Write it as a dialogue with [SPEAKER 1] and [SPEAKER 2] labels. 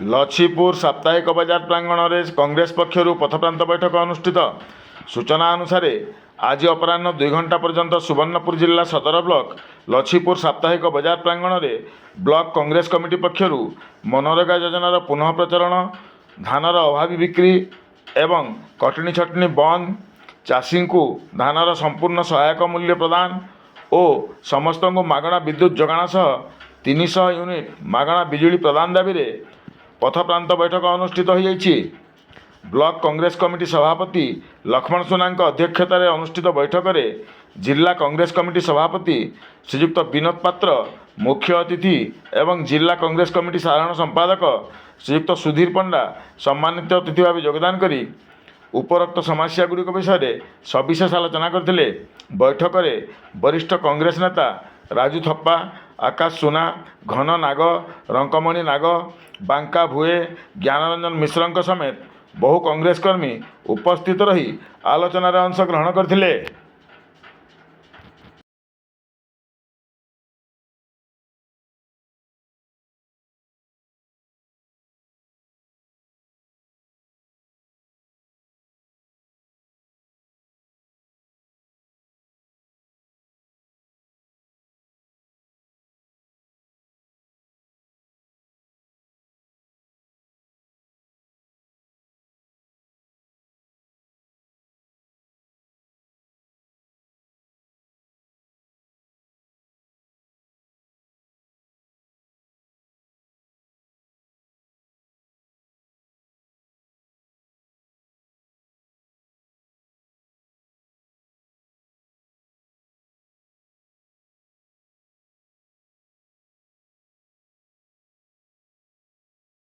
[SPEAKER 1] लछीपुर साप्ताहिक बजार प्रांगण में कांग्रेस पक्षर पथप्रांत बैठक अनुष्ठित। सूचना अनुसार आज अपराह्न 2 घंटा पर्यंत सुवर्णपुर जिला सदर ब्लॉक लछीपुर साप्ताहिक बजार प्रांगण में ब्लॉक कांग्रेस कमिटी पक्षर मनरेगा योजनार पुनः प्रचरण, धानर अभावी बिक्री एवं कटनी छटनी बंद, चाषी को धानर संपूर्ण सहायक मूल्य प्रदान और समस्त को मागणा विद्युत जोगाण सह 300 यूनिट मागणा बिजुली प्रदान दाबी रे पथप्रांत बैठक अनुष्ठित हो जाइछि। ब्लॉक कांग्रेस कमिटी सभापति लक्ष्मण सुना अध्यक्षतार अनुष्ठित बैठक में जिला कांग्रेस कमिटी सभापति श्रीयुक्त विनोद पात्र मुख्य अतिथि एवं जिला कांग्रेस कमिटी साधारण संपादक श्रीयुक्त सुधीर पंडा सम्मानित अतिथि भाव योगदान करी उपरोक्त समस्या गुड़िक विषय सविशेष आलोचना करथिले। बैठक में वरिष्ठ कांग्रेस नेता राजू थप्पा, आकाश सुना, घन नाग, रंकमणि नाग, बांका भुए, ज्ञानरंजन मिश्र समेत बहु कांग्रेस कर्मी उपस्थित रही आलोचनार अंश ग्रहण करथिले।